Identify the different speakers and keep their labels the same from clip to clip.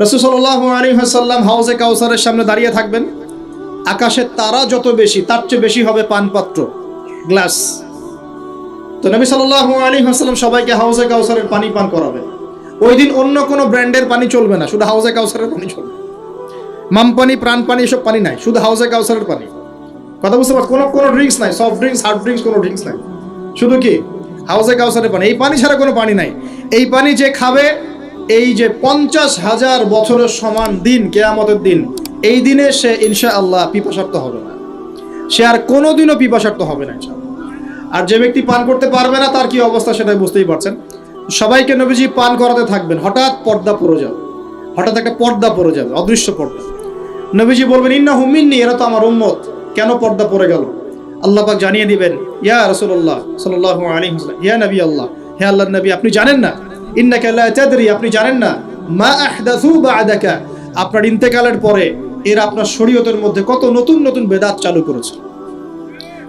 Speaker 1: রাসূল সাল্লাল্লাহু আলাইহি ওয়াসাল্লাম হাউজে কাউসারের সামনে দাঁড়িয়ে থাকবেন। আকাশের তারা যত বেশি, তার চেয়ে বেশি হবে পানপাত্র, গ্লাস। তো নবী সাল্লাল্লাহু আলাইহি ওয়াসাল্লাম সবাইকে হাউজে কাউসারের পানি পান করাবেন। ওই দিন অন্য কোনো ব্র্যান্ডের পানি চলবে না, শুধু হাউজে কাউসারের পানি চলবে। মাম পানি, প্রাণ পানি, এসব পানি নাই, শুধু হাউজে কাউসারের পানি। কথা বুঝতে পারছো? কোনো ড্রিঙ্কস নাই, সফট ড্রিঙ্কস, হার্ড ড্রিঙ্কস, কোনো ড্রিঙ্কস নাই, শুধু কি হাউজে কাউসারের পানি। এই পানি ছাড়া কোনো পানি নাই। এই পানি যে খাবে, এই যে 50,000 বছরের সমান দিন, কিয়ামতের দিন, এই দিনে সে ইনশাআল্লাহ পিপাসার্ত হবে না, সে আর কোনোদিনও পিপাসার্ত হবে না ইনশাআল্লাহ। আর যে ব্যক্তি পান করতে পারবে না, তার কি অবস্থা সেটাই বুঝতেই পারছেন। সবাইকে নবীজি পান করাতে থাকবেন। হঠাৎ পর্দা পড়ে যাবে, হঠাৎ একটা পর্দা পড়ে যাবে, অদৃশ্য পর্দা। নবীজি বলবেন, ইন্নাহু মিন্নি, এরা তো আমার উম্মত। কেন পর্দা পড়ে গেল? আল্লাহ পাক জানিয়ে দিবেন, ইয়া রাসূলুল্লাহ সাল্লাল্লাহু আলাইহি ওয়াসাল্লাম, ইয়া নবী আল্লাহ, হে আল্লাহর নবী, আপনি জানেন না, ইন্নাকা লা তাদরি, আপনি জানেন না, মা আহদাসু বা'দাকা, আপনার ইন্তেকালের পরে এরা আপনার শরীয়তের মধ্যে কত নতুন নতুন বেদাত চালু করেছে,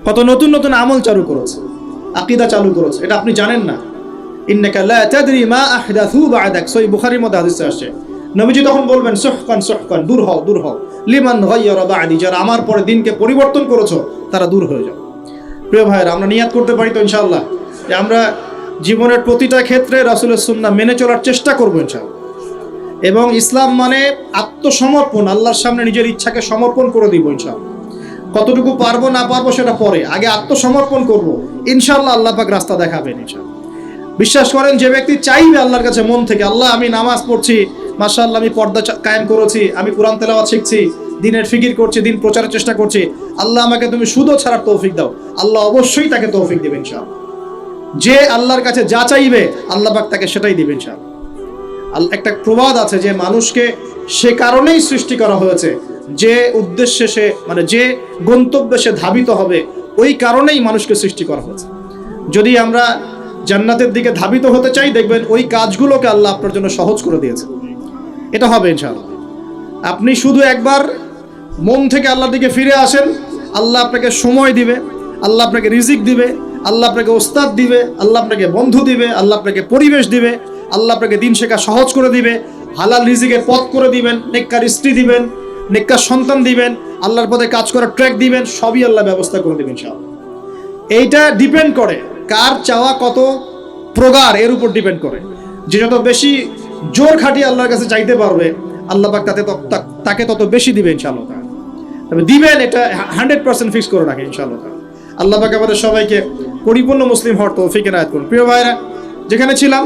Speaker 1: কত নতুন নতুন আমল চালু করেছে, আকীদা চালু করেছে, এটা আপনি জানেন না। ইন্নাকা লা তাদরি মা আহদাসু বা'দাক, সহিহ বুখারীর মধ্যে হাদিসে আসছে। নবীজি তখন বলবেন, সুহকান সুহকান, দূর হও দূর হও, লিমান গায়্যারা বা'দি, যারা আমার পরে দিনকে পরিবর্তন করেছো তারা দূর হয়ে যাও। প্রিয় ভাইরা, আমরা নিয়াত করতে পারি তো ইনশাআল্লাহ যে আমরা জীবনের প্রতিটা ক্ষেত্রে রাসূলের সুন্নাহ মেনে চলার চেষ্টা করবো ইনশাআল্লাহ। এবং ইসলাম মানে আত্মসমর্পণ, আল্লাহর সামনে নিজের ইচ্ছাকে সমর্পণ করে দিব ইনশাআল্লাহ। কতটুকু পারবো না পারবো সেটা পরে, আগে আত্মসমর্পণ করব, ইনশাআল্লাহ আল্লাহ পাক রাস্তা দেখাবেন ইনশাআল্লাহ। বিশ্বাস করেন, যে ব্যক্তি চাইবে আল্লাহর কাছে মন থেকে, আল্লাহ আমি নামাজ পড়ছি, মাশাআল্লাহ আমি পর্দা কায়েম করেছি, আমি কোরআন তেলাওয়াত শিখছি, দিনের ফিকির করছি, দিন প্রচারের চেষ্টা করছি, আল্লাহ আমাকে তুমি সুদও ছাড়ার তৌফিক দাও, আল্লাহ অবশ্যই তাকে তৌফিক দেবেন ইনশাআল্লাহ। যে আল্লাহর কাছে যা চাইবে আল্লাহ পাক তাকে সেটাই দিবেন ইনশাআল্লাহ। একটা প্রবাদ আছে যে মানুষকে সে কারণেই সৃষ্টি করা হয়েছে, যে উদ্দেশ্যে সে, মানে যে গন্তব্যে সে ধাবিত হবে, ওই কারণেই মানুষকে সৃষ্টি করা হয়েছে। যদি আমরা জান্নাতের দিকে ধাবিত হতে চাই, দেখবেন ওই কাজগুলোকে আল্লাহ আপনার জন্য সহজ করে দিয়েছে। এটা হবে ইনশাআল্লাহ। আপনি শুধু একবার মন থেকে আল্লাহর দিকে ফিরে আসেন, আল্লাহ আপনাকে সময় দিবে, আল্লাহ আপনাকে রিজিক দিবে, আল্লাহ আপনাকে ওস্তাদ দিবে, আল্লাহ আপনাকে বন্ধু দিবে, আল্লাহ আপনাকে পরিবেশ দিবে, আল্লাহ আপনাকে দিন শেখা সহজ করে দিবে, হালাল রিজিকের পথ করে দিবেন, নেককার স্ত্রী দিবেন, নেককার সন্তান দিবেন, আল্লাহর পথে কাজ করার ট্র্যাক দিবেন, সবই আল্লাহ ব্যবস্থা করে দিবেন ইনশাআল্লাহ। এইটা ডিপেন্ড করে কার চাওয়া কত প্রগাঢ়, এর উপর ডিপেন্ড করে। যে যত বেশি জোর খাটিয়ে আল্লাহর কাছে চাইতে পারবে, আল্লাহ পাক তাকে তত বেশি দিবে ইনশাআল্লাহ। তবে দিবেন এটা 100% ফিক্স করে রাখে ইনশাআল্লাহ। আল্লাহ পাক আমাদের সবাইকে পরিপূর্ণ মুসলিম হওয়ার তৌফিক এনায়েত করুন। প্রিয় ভাইরা, যেখানে ছিলাম,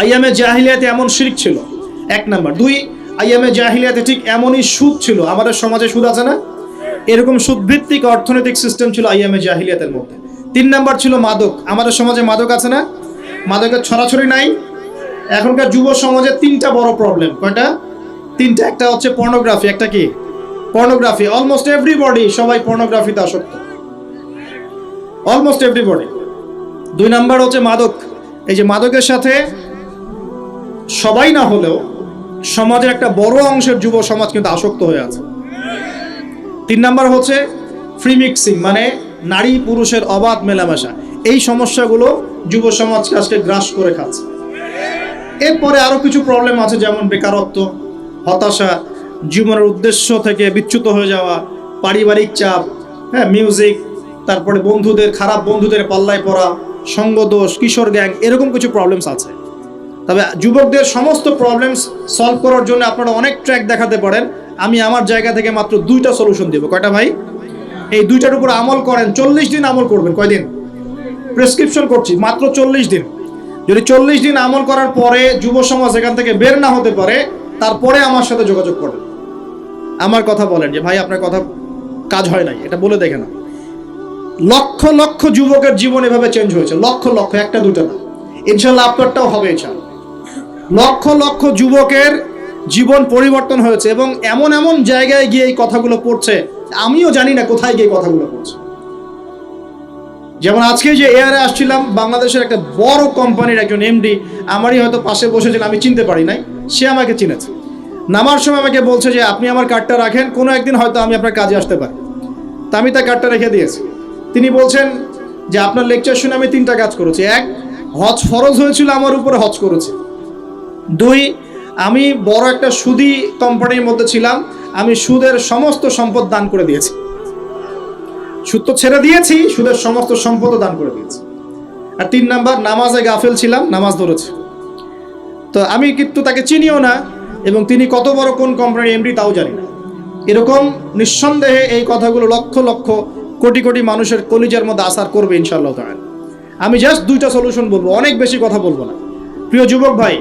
Speaker 1: আইয়ামে জাহিলিয়াতে এমন শিরক ছিল, 1 নাম্বার। 2, আইয়ামে জাহিলিয়াতে ঠিক এমনই সুদ ছিল। আমাদের সমাজে সুদ আছে না? এরকম সুদভিত্তিক অর্থনৈতিক সিস্টেম ছিল আইয়ামে জাহিলিয়াতের মধ্যে। 3 নাম্বার ছিল মাদক। আমাদের সমাজে মাদক আছে না? মাদকের ছড়াছড়ি নাই। এখনকার যুব সমাজে 3টা বড় প্রবলেম। কয়টা? 3টা। একটা হচ্ছে পর্নোগ্রাফি। একটা কি? পর্নোগ্রাফি। অলমোস্ট এভরিবডি, সবাই পর্নোগ্রাফিতে আসক্ত, অলমোস্ট এভরিবডি। 2 নাম্বার হচ্ছে মাদক। এই যে মাদকের সাথে সবাই না হলেও সমাজের একটা বড় অংশের যুব সমাজ কিন্তু আসক্ত হয়ে আছে। 3 নাম্বার হচ্ছে ফ্রি মিক্সিং, মানে নারী পুরুষের অবাধ মেলামেশা। এই সমস্যাগুলো যুব সমাজকে আজকে গ্রাস করে খাচ্ছে। এরপরে আরো কিছু প্রবলেম আছে, যেমন বেকারত্ব, হতাশা, জীবনের উদ্দেশ্য থেকে বিচ্যুত হয়ে যাওয়া, পারিবারিক চাপ, হ্যাঁ, মিউজিক, তারপরে বন্ধুদের, খারাপ বন্ধুদের পাল্লায় পড়া, সঙ্গদোষ, কিশোর গ্যাং, এরকম কিছু প্রবলেমস আছে। তবে যুবকদের সমস্ত প্রবলেমস সলভ করার জন্য আপনারা অনেক ট্র্যাক দেখাতে পারেন। আমি আমার জায়গা থেকে মাত্র 2টা সলিউশন দেবো। কয়টা ভাই? এই 2টার উপর আমল করেন। 40 দিন আমল করবেন। কয়দিন? প্রেসক্রিপশন করছি, মাত্র 40 দিন। যদি 40 দিন আমল করার পরে যুব সমাজ এখান থেকে বের না হতে পারে, তারপরে আমার সাথে যোগাযোগ করেন, আমার কথা বলেন যে ভাই আপনার কথা কাজ হয় নাই, এটা বলে দেখে না। লক্ষ লক্ষ যুবকের জীবন এভাবে চেঞ্জ হয়েছে, লক্ষ লক্ষ, 1টা 2টা না। ইনশাআল্লাহ আপনারটাও হবে ইনশাআল্লাহ। লক্ষ লক্ষ যুবকের জীবন পরিবর্তন হয়েছে, এবং এমন এমন জায়গায় গিয়ে এই কথাগুলো পড়ছে, আমিও জানি না কোথায় গিয়ে কথাগুলো পড়ছে। যেমন আজকে যে এয়ারে আসছিলাম, বাংলাদেশের একটা বড় কোম্পানির একজন এমডি আমারই হয়তো পাশে বসেছিল, আমি চিনতে পারি নাই, সে আমাকে চিনেছে। নামার সময় আমাকে বলছে যে আপনি আমার কার্ডটা রাখেন, কোনো একদিন হয়তো আমি আপনার কাজে আসতে পারি। তা আমি তার কার্ডটা রেখে দিয়েছি। তিনি বলছেন যে আপনার লেকচার শুনে আমি 3টা কাজ করেছি। 1, হজ ফরজ হয়েছিল আমার উপরে, হজ করেছি। 2, আমি বড় একটা সুদী কোম্পানির মধ্যে ছিলাম, আমি সুদের সমস্ত সম্পদ দান করে দিয়েছি। সুদ তো ছেড়ে দিয়েছি, সুদের সমস্ত সম্পদও দান করে দিয়েছি। আর 3 নাম্বার, নামাজে গাফেল ছিলাম, নামাজ ধরেছি। তো আমি কিন্তু তাকে চিনিও না, এবং তিনি কত বড় কোন কোম্পানির এমডি তাও জানি না। এরকম নিঃসন্দেহে এই কথাগুলো লক্ষ লক্ষ কোটি কোটি মানুষের কলিজার মধ্যে আসার করবে ইনশাআল্লাহ তাআলা। আমি জাস্ট 2টা সলিউশন বলবো, অনেক বেশি কথা বলবো না। প্রিয় যুবক ভাই,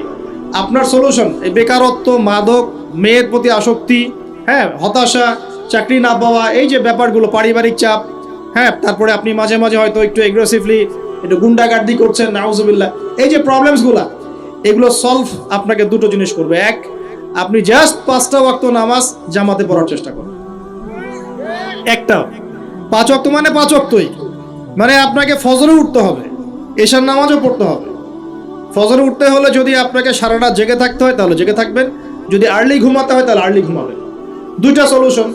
Speaker 1: আপনার সলিউশন এই বেকারত্ব, মাদক, মেয়ের প্রতি আসক্তি, হ্যাঁ, হতাশা, চাকরি না পাওয়া, এই যে ব্যাপারগুলো, পারিবারিক চাপ, হ্যাঁ, তারপরে আপনি মাঝে মাঝে হয়তো একটু এগ্রেসিভলি একটু গুন্ডাগার্দি করছেন, নাউজুবিল্লাহ, এই যে প্রবলেমসগুলো, এগুলো সলভ আপনাকে 2টো জিনিস করবে। এক, আপনি জাস্ট 5টা ওয়াক্ত নামাজ জামাতে পড়ার চেষ্টা করুন। একটা 5 ওয়াক্ত মানে 5 ওয়াক্তই, মানে আপনাকে ফজরে উঠতে হবে, এশার নামাজও পড়তে হবে। ফজরে উঠতে হলে যদি আপনাকে সারা রাত জেগে থাকতে হয় তাহলে জেগে থাকবেন, যদি আর্লি ঘুমাতে হয় তাহলে আর্লি ঘুমাবেন। 2টা সলিউশন।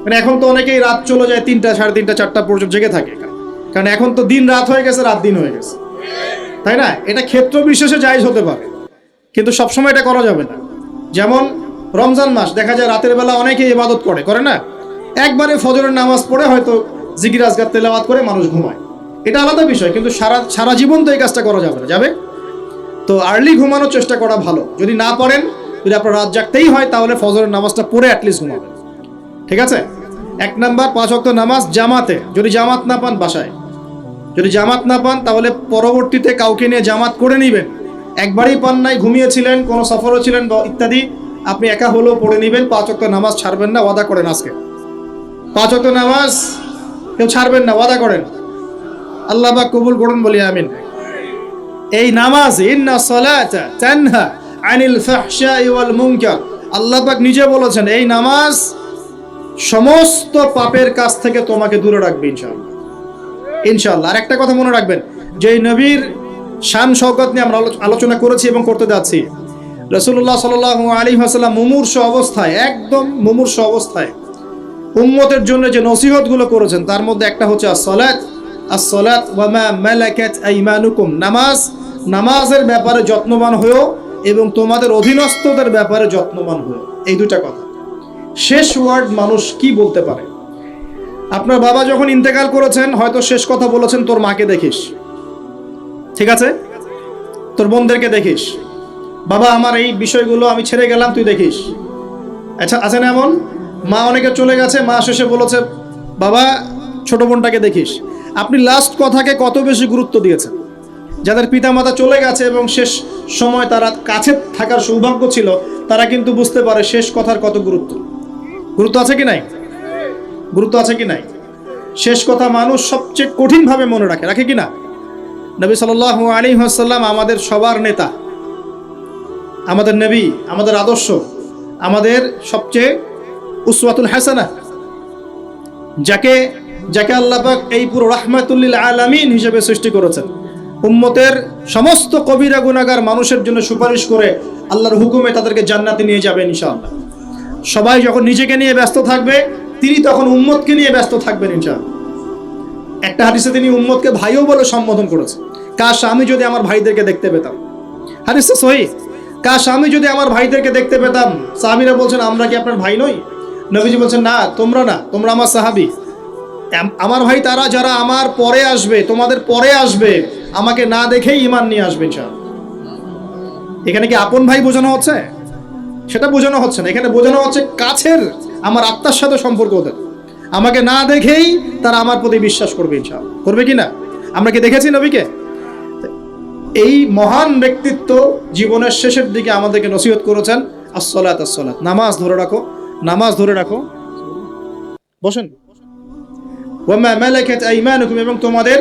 Speaker 1: মানে এখন তো অনেকেই রাত চলে যায় 3টা, 3:30, 4টা পর্যন্ত জেগে থাকে, কারণ এখন তো দিন রাত হয়ে গেছে, রাত দিন হয়ে গেছে, তাই না? এটা ক্ষেত্র বিশেষে জায়েজ হতে পারে, কিন্তু সবসময় এটা করা যাবে না। যেমন রমজান মাস, দেখা যায় রাতের বেলা অনেকেই ইবাদত করে না, একবারে ফজরের নামাজ পড়ে হয়তো জিকির আজকার তেলাওয়াত করে মানুষ ঘুমায়, এটা আলাদা বিষয়, কিন্তু সারা জীবন তো এই কাজটা করা যাবে না, যাবে? তো আর্লি ঘুমানোর চেষ্টা করা ভালো। যদি না পারেন, যদি আপনার রাত জাগতেই হয়, তাহলে ফজরের নামাজটা পড়ে অ্যাটলিস্ট ঘুমাবেন, ঠিক আছে? 1 নাম্বার, 5 ওয়াক্ত নামাজ জামাতে। যদি জামাত না পান, বাসায় যদি জামাত না পান, তাহলে পরবর্তীতে কাউকে নিয়ে জামাত করে নেবেন। একবারই পান নাই, ঘুমিয়েছিলেন, কোনো সফরও ছিলেন বা ইত্যাদি, আপনি একা হলেও পড়ে নেবেন। 5 ওয়াক্ত নামাজ ছাড়বেন না, ওয়াদা করেন আজকে 5 ওয়াক্ত নামাজ কেউ ছাড়বেন না, ওয়াদা করেন। আল্লাহ পাক কবুল করুন, বলি আমিন। এই নামাজ, ইন্না সালাতা তানহা আনিল ফাহশাই ওয়াল মুনকার, আল্লাহ পাক নিজে বলেছেন এই নামাজ সমস্ত পাপের কাছ থেকে তোমাকে দূরে রাখবে ইনশাআল্লাহ, ইনশাআল্লাহ। আর একটা কথা মনে রাখবেন, যে নবীর শান শওকত নিয়ে আমরা আলোচনা করেছি এবং করতে যাচ্ছি। রাসূলুল্লাহ সাল্লাল্লাহু আলাইহি ওয়াসাল্লাম মুমূর্ষ অবস্থায়, একদম মুমূর্ষ অবস্থায় উম্মতের জন্য যে নসিহতগুলো করেছেন, তার মধ্যে একটা হচ্ছে as-salat ওয়া মা মালাকাত আইমানুকুম, নামাজের ব্যাপারে যত্নবান হয়েও এবং তোমাদের অধীনস্থদের ব্যাপারে যত্নবান হয়েও। এই 2টা কথা। শেষ ওয়ার্ড মানুষ কি বলতে পারে? আপনার বাবা যখন ইন্তেকাল করেছেন, হয়তো শেষ কথা বলেছেন, তোর মাকে দেখিস, ঠিক আছে, তোর বোনদেরকে দেখিস, বাবা আমার এই বিষয়গুলো আমি ছেড়ে গেলাম, তুই দেখিস। আচ্ছা, আছে না এমন মা? অনেকে চলে গেছে, মা শেষে বলেছে বাবা ছোট বোনটাকে দেখিস। আপনি লাস্ট কথাকে কত বেশি গুরুত্ব দিয়েছেন? যাদের পিতামাতা চলে গেছে এবং শেষ সময় তারা কাছে থাকার সৌভাগ্য ছিল, তারা কিন্তু বুঝতে পারে শেষ কথার কত গুরুত্ব আছে কি নাই, গুরুত্ব আছে কি নাই। শেষ কথা মানুষ সবচেয়ে কঠিনভাবে মনে রাখে কি না? নবী সাল্লাল্লাহু আলাইহি ওয়াসাল্লাম আমাদের সবার নেতা, আমাদের নবী, আমাদের আদর্শ, আমাদের সবচেয়ে উসওয়াতুল হাসানা, যাকে আল্লাহ পাক এই পুরো রাহমাতুল লিল আলামিন হিসেবে সৃষ্টি করেছেন। উম্মতের সমস্ত কবিরা গুনাহগার মানুষের জন্য সুপারিশ করে আল্লাহর হুকুমে তাদেরকে জান্নাতে নিয়ে যাবেন ইনশাআল্লাহ। সবাই যখন নিজেকে নিয়ে ব্যস্ত থাকবে, তিনি তখন উম্মতকে নিয়ে ব্যস্ত থাকবেন ইনশাআল্লাহ। একটা হাদিসে তিনি উম্মতকে ভাইও বলে সম্বোধন করেছেন। কাশ আমি যদি আমার ভাইদেরকে দেখতে পেতাম, হাদিসটা সহিহ, কাশ আমি যদি আমার ভাইদেরকে দেখতে পেতাম। সাহাবীরা বলছেন আমরা কি আপনার ভাই নই? নবীজি বলছেন না, তোমরা আমার সাহাবী। আমার ভাই তারা যারা আমার পরে আসবে, তোমাদের পরে আসবে, আমাকে না দেখেই ঈমান নিয়ে আসবে ইনশাআল্লাহ। এখানে কি আপন ভাই বোঝানো হচ্ছে? সেটা বোঝানো হচ্ছে না, এখানে বোঝানো হচ্ছে কাছের, আমার আত্মার সাথে সম্পর্ক ওদের। আমাকে না দেখেই তারা আমার প্রতি বিশ্বাস করবে ইনশাআল্লাহ। করবে কি না? আমরা কি দেখেছি নবীকে? এই মহান ব্যক্তিত্ব জীবনের শেষের দিকে আমাদেরকে নসিহত করেছেন, as-salat, নামাজ ধরে রাখো, নামাজ ধরে রাখো। বসেন। ওয়া মা মালাকাত আইমানুকুম, এবং তোমাদের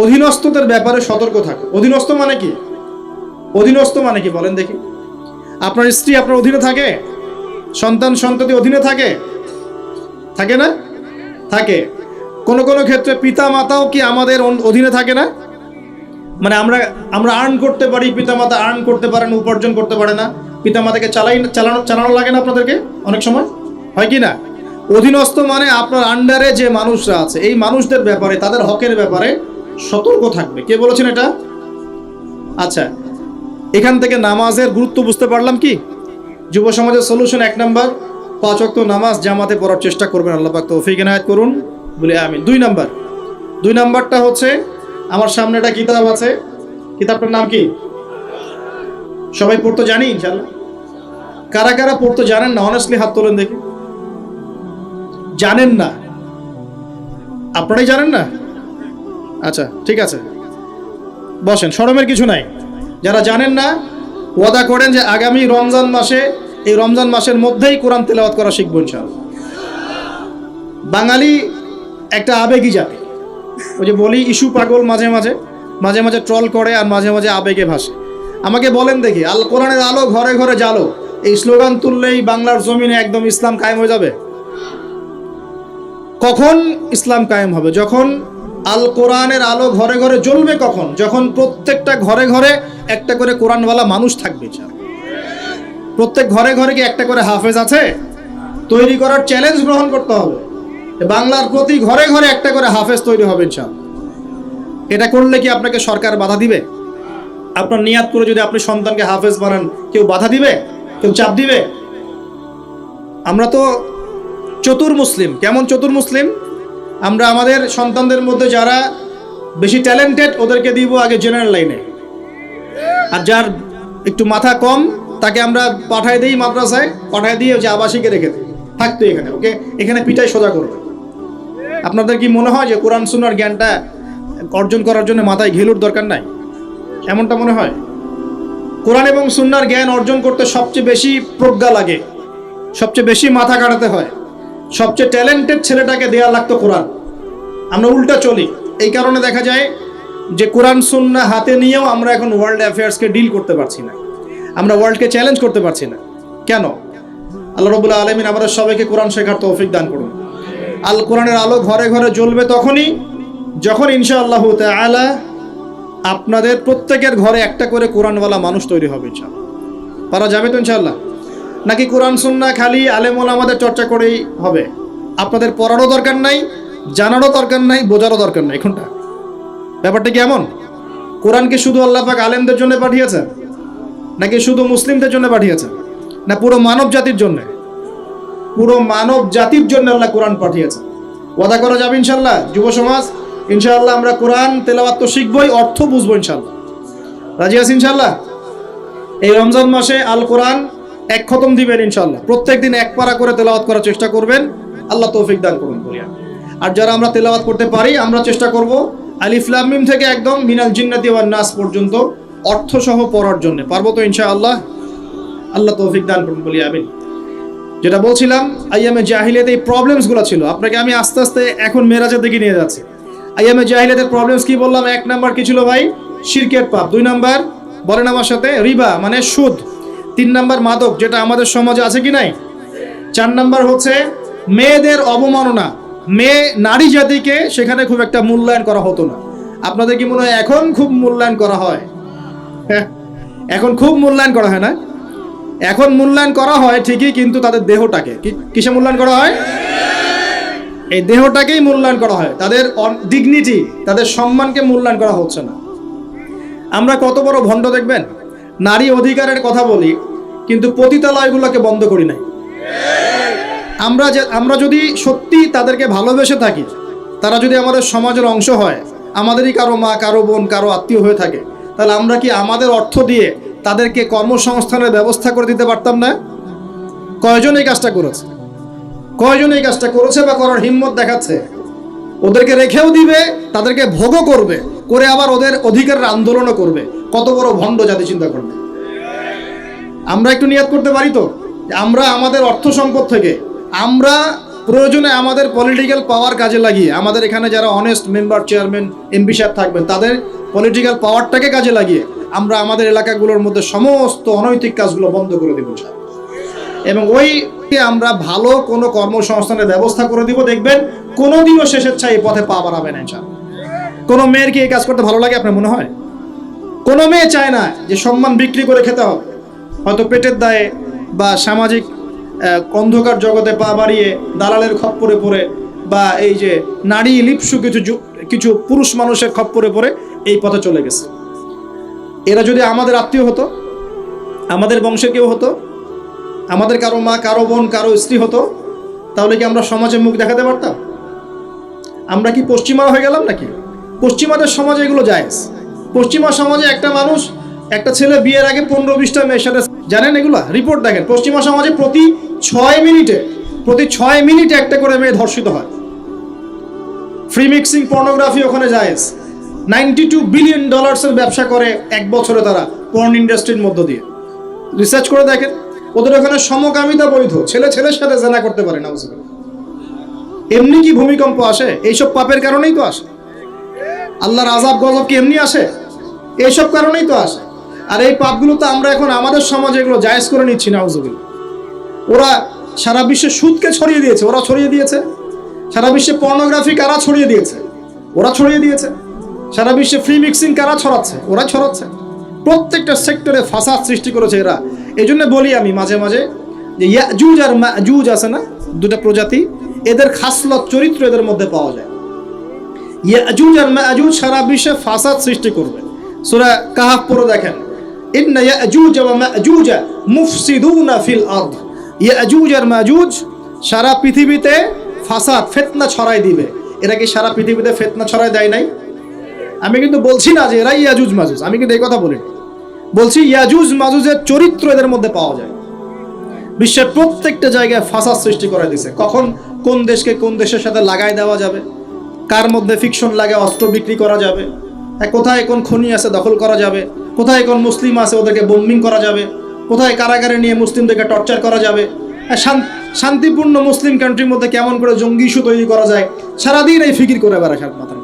Speaker 1: অধীনস্থদের ব্যাপারে সতর্ক থাকো। অধীনস্থ মানে কি? অধীনস্থ মানে কি বলেন দেখি? আপনার স্ত্রী আপনার অধীনে থাকে, সন্তান সন্ততি অধীনে থাকে না? থাকে। কোন ক্ষেত্রে পিতা মাতাও কি আমাদের অধীনে থাকে না? মানে আমরা আর্ন করতে পারি, পিতা মাতা আর্ন করতে পারেন, উপার্জন করতে পারে না। পিতা মাতাকে চালানো লাগে না আপনাদেরকে অনেক সময়, হয় কি না? অধীনস্থ মানে আপনার আন্ডারে যে মানুষরা আছে, এই মানুষদের ব্যাপারে, তাদের হকের ব্যাপারে সতর্ক থাকবে। কে বলেছেন এটা? আচ্ছা, এখান থেকে নামাজের গুরুত্ব বুঝতে পারলাম কি? যুব সমাজের সলিউশন 1 নাম্বার 5 ওয়াক্ত নামাজ জামাতে পড়ার চেষ্টা করবেন, আল্লাহ পাক তৌফিক এনায়েত করুন বলে আমিন। 2 নাম্বারটা হচ্ছে আমার সামনে একটা কিতাব আছে, কিতাবটার নাম কি সবাই পড়তে জানি ইনশাআল্লাহ? কারা কারা পড়তে জানেন না অনেস্টলি হাত তোলেন দেখি। জানেন না? আপনারাই জানেন না? আচ্ছা ঠিক আছে, বসেন, শরমের কিছু নাই। যারা জানেন না ওয়াদা করেন যে আগামী রমজান মাসে, এই রমজান মাসের মধ্যেই কোরআন তেলাওয়াত করা শিখব ইনশাআল্লাহ। বাঙালি একটা আবেগী জাতি, ওই যে বলি ইস্যু পাগল, মাঝে মাঝে ট্রল করে আর মাঝে মাঝে আবেগে ভাসে। আমাকে বলেন দেখি, আল কোরআনের আলো ঘরে ঘরে জ্বালো, এই স্লোগান তুললেই বাংলার জমিনে একদম ইসলাম কায়েম হয়ে যাবে? কখন ইসলাম কায়েম হবে? যখন আল কোরআনের আলো ঘরে ঘরে জ্বলবে। কখন? যখন প্রত্যেকটা ঘরে ঘরে একটা করে কোরআনওয়ালা মানুষ থাকবে। প্রত্যেক ঘরে ঘরে কি একটা করে হাফেজ আছে? তৈরি করার চ্যালেঞ্জ গ্রহণ করতে হবে। বাংলার প্রতি ঘরে ঘরে একটা করে হাফেজ তৈরি হবে ইনশাআল্লাহ। এটা করলে কি আপনাকে সরকার বাধা দিবে? আপনার নিয়াত করে যদি আপনি সন্তানকে হাফেজ বানান, কেউ বাধা দিবে? কেউ চাপ দিবে? আমরা তো চতুর মুসলিম। কেমন চতুর মুসলিম? আমরা আমাদের সন্তানদের মধ্যে যারা বেশি ট্যালেন্টেড ওদেরকে দিব আগে জেনারেল লাইনে, আর যার একটু মাথা কম তাকে আমরা পাঠায় দিই মাদ্রাসায়, পাঠায় দিয়ে যে আবাসিকে রেখে দিই, থাকতো এখানে, ওকে এখানে পিটাই সোজা করবে। আপনাদের কি মনে হয় যে কোরআন সুন্নাহর জ্ঞানটা অর্জন করার জন্য মাথায় ঘিলুর দরকার নাই? এমনটা মনে হয়? কোরআন এবং সুন্নাহর জ্ঞান অর্জন করতে সবচেয়ে বেশি প্রজ্ঞা লাগে, সবচেয়ে বেশি মাথা কাটাতে হয়। সবচেয়ে ট্যালেন্টেড ছেলেটাকে দেয়া লাগতো কোরআন। আমরা উল্টা চলি। এই কারণে দেখা যায় যে কোরআন সুন্নাহ হাতে নিয়েও আমরা এখন ওয়ার্ল্ড অ্যাফেয়ার্সকে ডিল করতে পারছি না, আমরা ওয়ার্ল্ডকে চ্যালেঞ্জ করতে পারছি না। কেন? আল্লাহ রাব্বুল আলামিন আমাদের সবাইকে কোরআন শেখার তৌফিক দান করুন। আল কোরআনের আলো ঘরে ঘরে জ্বলবে তখনই যখন ইনশাআল্লাহ তাআলা আপনাদের প্রত্যেকের ঘরে একটা করে কোরআনওয়ালা মানুষ তৈরি হবে ইনশাআল্লাহ। পারা যাবে তো ইনশাআল্লাহ? নাকি কোরআন সুন্নাহ খালি আলেম ওলামাদের চর্চা করেই হবে? আপনাদের পড়ারও দরকার নাই, জানারও দরকার নাই, বোঝারও দরকার নাই। কোনটা? ব্যাপারটা কি এমন? কোরআনকে শুধু আল্লাহ পাক আলেমদের জন্য পাঠিয়েছেন, নাকি শুধু মুসলিমদের জন্য পাঠিয়েছেন, না পুরো মানব জাতির জন্য? পুরো মানব জাতির জন্য আল্লাহ কোরআন পাঠিয়েছেন। ওয়াদা করা যাবে ইনশাআল্লাহ? যুব সমাজ ইনশাআল্লাহ আমরা কোরআন তেলাওয়াত তো শিখবই, অর্থ বুঝবো ইনশাআল্লাহ। রাজি আছি ইনশাআল্লাহ? এই রমজান মাসে আল কোরআন 1 খতম দিবেন ইনশাআল্লাহ। প্রত্যেকদিন 1 পারা করে তেলাওয়াত করার চেষ্টা করবেন, আল্লাহ তৌফিক দান করুন বলিয়া। আর যারা আমরা তেলাওয়াত করতে পারি, আমরা চেষ্টা করব আলিফ লাম মিম থেকে একদম মিনাল জিন্নাতি ওয়ান নাস পর্যন্ত অর্থ সহ পড়ার জন্য। পারবো তো ইনশাআল্লাহ? আল্লাহ তৌফিক দান করুন বলি আমিন। যেটা বলছিলাম, আইয়ামে জাহিলিয়াতে এই প্রবলেমসগুলো ছিল, আপনাকে আমি আস্তে আস্তে এখন মেরাজের দিকে নিয়ে যাচ্ছি। আইয়ামে জাহিলিয়াতের প্রবলেমস কি বললাম? 1 নাম্বার কি ছিল ভাই? শিরকের পাপ। 2 নাম্বার বলেন আমার সাথে, রিবা মানে সুদ। 3 নাম্বার মাদক, যেটা আমাদের সমাজে আছে কি নাই? 4 নাম্বার হচ্ছে মেয়েদের অবমাননা। মেয়ে নারী জাতিকে সেখানে খুব একটা মূল্যায়ন করা হতো না। আপনাদের কি মনে হয় এখন খুব মূল্যায়ন করা হয়? হ্যাঁ, এখন খুব মূল্যায়ন করা হয় না? এখন মূল্যায়ন করা হয় ঠিকই, কিন্তু তাদের দেহটাকে কিসে মূল্যায়ন করা হয়? এই দেহটাকেই মূল্যায়ন করা হয়, তাদের ডিগনিটি, তাদের সম্মানকে মূল্যায়ন করা হচ্ছে না। আমরা কত বড় ভণ্ড দেখবেন, নারী অধিকারের কথা বলি কিন্তু পতিতালয়গুলোকে বন্ধ করি নাই। আমরা যদি সত্যি তাদেরকে ভালোবেসে থাকি, তারা যদি আমাদের সমাজের অংশ হয়, আমাদেরই কারো মা, কারো বোন, কারো আত্মীয় হয়ে থাকে, তাহলে আমরা কি আমাদের অর্থ দিয়ে তাদেরকে কর্মসংস্থানের ব্যবস্থা করে দিতে পারতাম না? কয়জন এই কাজটা করেছে? কয়জন এই কাজটা করেছে বা করার হিম্মত দেখাচ্ছে? ওদেরকে রেখেও দিবে, তাদেরকে ভোগও করবে, করে আবার ওদের অধিকারের আন্দোলনও করবে। কত বড় ভণ্ড জাতি চিন্তা করবে। আমরা একটু নিয়াত করতে পারি তো আমরা আমাদের অর্থ সম্পদ থেকে, আমরা প্রয়োজনে আমাদের পলিটিক্যাল পাওয়ার কাজে লাগিয়ে, আমাদের এখানে যারা অনেস্ট মেম্বার, চেয়ারম্যান, এমপি সাহেব থাকবেন, তাদের পলিটিক্যাল পাওয়ারটাকে কাজে লাগিয়ে আমরা আমাদের এলাকাগুলোর মধ্যে সমস্ত অনৈতিক কাজগুলো বন্ধ করে দেব এবং ওইকে আমরা ভালো কোনো কর্মসংস্থানের ব্যবস্থা করে দিব। দেখবেন কোনোদিনও শেষের ছাই এই পথে পা বাড়াবে না ইনশাআল্লাহ। কোনো মেয়ের কি এই কাজ করতে ভালো লাগে আপনার মনে হয়? কোনো মেয়ে চায় না যে সম্মান বিক্রি করে খেতে হবে, হয়তো পেটের দায়ে বা সামাজিক অন্ধকার জগতে পা বাড়িয়ে দালালের খপ্পরে পড়ে, বা এই যে নারী লিপ্সু কিছু পুরুষ মানুষের খপ্পরে পড়ে এই পথে চলে গেছে। এরা যদি আমাদের আত্মীয় হতো, আমাদের বংশের কেউ হতো, আমাদের কারো মা, কারো বোন, কারো স্ত্রী হতো, তাহলে কি আমরা সমাজে মুখ দেখাতে পারতাম? আমরা কি পশ্চিমা হয়ে গেলাম নাকি? পশ্চিমাদের সমাজে এগুলো জায়েজ। পশ্চিমা সমাজে একটা মানুষ, একটা ছেলে বিয়ের আগে 15-20টা মেয়ের সাথে, জানেন এগুলা? রিপোর্ট দেখেন, পশ্চিমা সমাজে প্রতি 6 মিনিটে একটা করে মেয়ে ধর্ষিত হয়। ফ্রি মিক্সিং পর্নোগ্রাফি ওখানে জায়েজ। $92 বিলিয়ন ব্যবসা করে এক বছরে তারা পর্ন ইন্ডাস্ট্রির মধ্য দিয়ে। রিসার্চ করে দেখেন, ওদের ওখানে সমকামিতা বৈধ, ছেলে ছেলের সাথে জেনা করতে পারে না। এমনি কি ভূমিকম্প আসে? এইসব পাপের কারণেই তো আসে। আল্লাহর আযাব গজব কি এমনি আসে? এইসব কারণেই তো আসে। আর এই পাপগুলো তো আমরা এখন আমাদের সমাজে এগুলো জায়েজ করে নিচ্ছি না। ওরা সারা বিশ্বে সুদকে ছড়িয়ে দিয়েছে, ওরা ছড়িয়ে দিয়েছে। সারা বিশ্বে পর্নোগ্রাফি কারা ছড়িয়ে দিয়েছে? ওরা ছড়িয়ে দিয়েছে। সারা বিশ্বে ফ্রি মিক্সিং কারা ছড়াচ্ছে? ওরা ছড়াচ্ছে। প্রত্যেকটা সেক্টরে ফাসাদ সৃষ্টি করেছে এরা। এই জন্য বলি আমি মাঝে মাঝে যে ইয়াজুজ আর মাজুজ আছে না, দুটা প্রজাতি, এদের খাসলত চরিত্র এদের মধ্যে পাওয়া যায়। ইয়াজুজ আর মাজুজ সারা বিশ্বে ফাসাদ সৃষ্টি করবে। সূরা কাহফ পড়ে দেখেন, ইন্না ইয়াজুজ ওয়া মাজুজ মুফসিদুনা ফিল আরদ। ইয়াজুজ আর মাজুজ সারা পৃথিবীতে ফাসাদ, ফিতনা ছড়াই দিবে। এরা কি সারা পৃথিবীতে ফিতনা ছড়াই দেয় নাই? আমি কিন্তু বলছি না যে এরাই ইয়াজুজ মাজুজ, আমি কিন্তু এই কথা বলি। বলছি ইয়াজুজ মাজুজের চরিত্র এদের মধ্যে পাওয়া যায়। বিশ্বের প্রত্যেকটা জায়গায় ফাসাদ সৃষ্টি করে দিছে। কখন কোন দেশকে কোন দেশের সাথে লাগাই দেওয়া যাবে, কার মধ্যে ফিকশন লাগে অস্ত্র বিক্রি করা যাবে, কোথায় কোন খনি আছে দখল করা যাবে, কোথায় কোন মুসলিম আছে ওদেরকে বোম্বিং করা যাবে, কোথায় কারাগারে নিয়ে মুসলিমদেরকে টর্চার করা যাবে, শান্তিপূর্ণ মুসলিম কান্ট্রির মধ্যে কেমন করে জঙ্গি ইস্যু তৈরি করা যায়, সারাদিন এই ফিকির করে বেড়ায় মাথার।